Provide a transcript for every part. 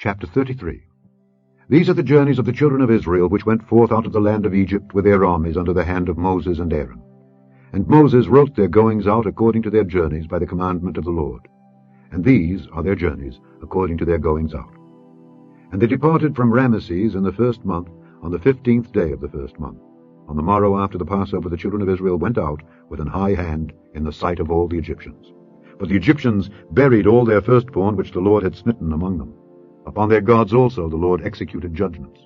Chapter 33. These are the journeys of the children of Israel, which went forth out of the land of Egypt with their armies under the hand of Moses and Aaron. And Moses wrote their goings out according to their journeys by the commandment of the Lord. And these are their journeys according to their goings out. And they departed from Ramesses in the first month, on the 15th day of the first month. On the morrow after the Passover the children of Israel went out with an high hand in the sight of all the Egyptians. But the Egyptians buried all their firstborn which the Lord had smitten among them. Upon their gods also the Lord executed judgments.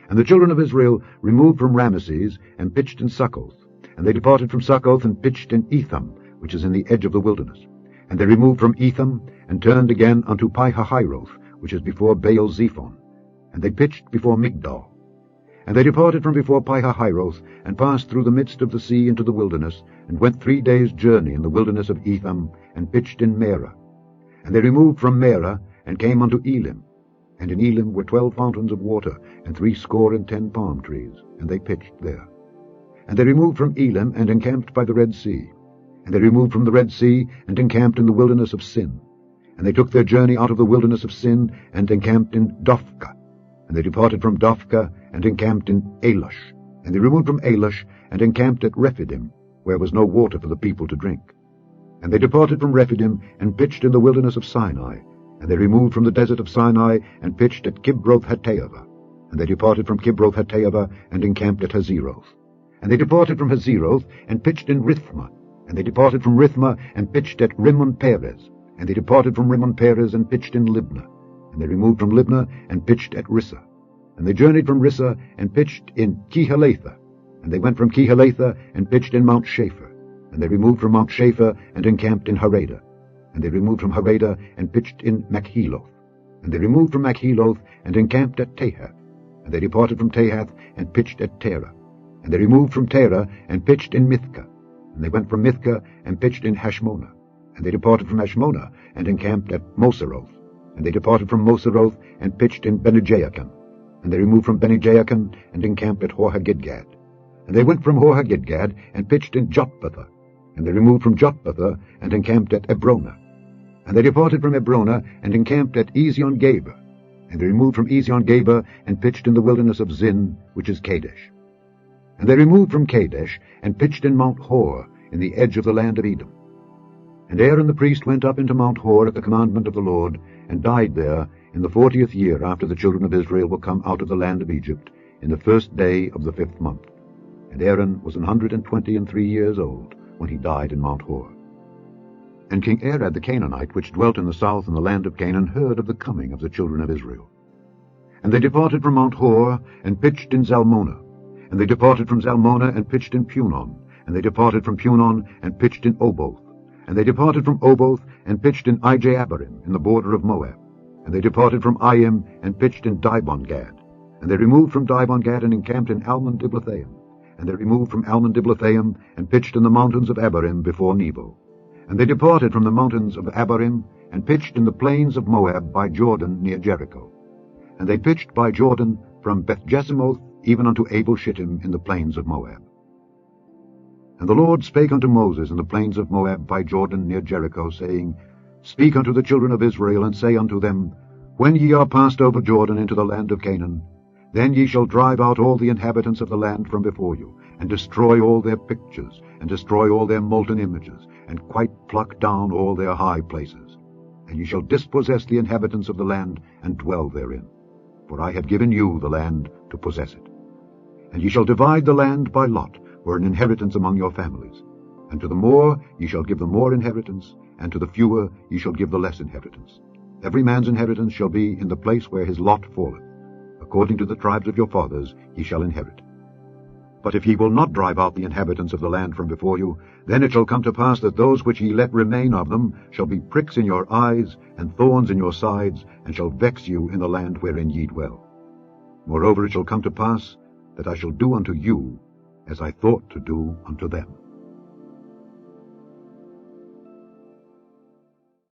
And the children of Israel removed from Ramesses, and pitched in Succoth. And they departed from Succoth, and pitched in Etham, which is in the edge of the wilderness. And they removed from Etham, and turned again unto Pi-hahiroth, which is before Baal-zephon. And they pitched before Migdol. And they departed from before Pi-hahiroth, and passed through the midst of the sea into the wilderness, and went 3 days' journey in the wilderness of Etham, and pitched in Merah. And they removed from Merah, and came unto Elim. And in Elim were 12 fountains of water, and 70 palm trees, and they pitched there. And they removed from Elim, and encamped by the Red Sea. And they removed from the Red Sea, and encamped in the wilderness of Sin. And they took their journey out of the wilderness of Sin, and encamped in Dophkah. And they departed from Dophkah, and encamped in Alush. And they removed from Alush, and encamped at Rephidim, where was no water for the people to drink. And they departed from Rephidim, and pitched in the wilderness of Sinai. And they removed from the desert of Sinai, and pitched at Kibroth-hattaavah. And they departed from Kibroth-hattaavah, and encamped at Hazeroth. And they departed from Hazeroth, and pitched in Rithmah. And they departed from Rithmah, and pitched at Rimmon-Perez. And they departed from Rimmon-Perez, and pitched in Libnah. And they removed from Libnah, and pitched at Rissah. And they journeyed from Rissah, and pitched in Kehelatha. And they went from Kehelatha, and pitched in Mount Shapher. And they removed from Mount Shapher, and encamped in Harada. And they removed from Harada, and pitched in Machheloth. And they removed from Machheloth, and encamped at Tahath. And they departed from Tahath, and pitched at Terah. And they removed from Terah, and pitched in Mithkah. And they went from Mithkah, and pitched in Hashmonah. And they departed from Hashmonah, and encamped at Moseroth. And they departed from Moseroth, and pitched in Bene-Jaakan. And they removed from Bene-Jaakan, and encamped at Hor-Haggidgad. And they went from Hor-Haggidgad, and pitched in Jotbathah. And they removed from Jotbathah, and encamped at Ebronah. And they departed from Ebronah, and encamped at Ezion-Geber. And they removed from Ezion-Geber, and pitched in the wilderness of Zin, which is Kadesh. And they removed from Kadesh, and pitched in Mount Hor, in the edge of the land of Edom. And Aaron the priest went up into Mount Hor at the commandment of the Lord, and died there in the 40th year after the children of Israel were come out of the land of Egypt, in the 1st day of the 5th month. And Aaron was 123 years old when he died in Mount Hor. And King Arad the Canaanite, which dwelt in the south in the land of Canaan, heard of the coming of the children of Israel. And they departed from Mount Hor, and pitched in Zalmonah. And they departed from Zalmonah, and pitched in Punon. And they departed from Punon, and pitched in Oboth. And they departed from Oboth, and pitched in Ijeabarim, in the border of Moab. And they departed from Aim, and pitched in Dibon-Gad. And they removed from Dibon-Gad, and encamped in Almon-Diblathaim. And they removed from Almon-Diblathaim, and pitched in the mountains of Abarim before Nebo. And they departed from the mountains of Abarim, and pitched in the plains of Moab by Jordan near Jericho. And they pitched by Jordan from Beth-Jesimoth even unto Abel-Shittim in the plains of Moab. And the Lord spake unto Moses in the plains of Moab by Jordan near Jericho, saying, Speak unto the children of Israel, and say unto them, When ye are passed over Jordan into the land of Canaan, then ye shall drive out all the inhabitants of the land from before you, and destroy all their pictures, and destroy all their molten images, and quite pluck down all their high places. And ye shall dispossess the inhabitants of the land, and dwell therein. For I have given you the land to possess it. And ye shall divide the land by lot, for an inheritance among your families. And to the more ye shall give the more inheritance, and to the fewer ye shall give the less inheritance. Every man's inheritance shall be in the place where his lot falleth. According to the tribes of your fathers ye shall inherit. But if ye will not drive out the inhabitants of the land from before you, then it shall come to pass that those which ye let remain of them shall be pricks in your eyes, and thorns in your sides, and shall vex you in the land wherein ye dwell. Moreover it shall come to pass that I shall do unto you as I thought to do unto them.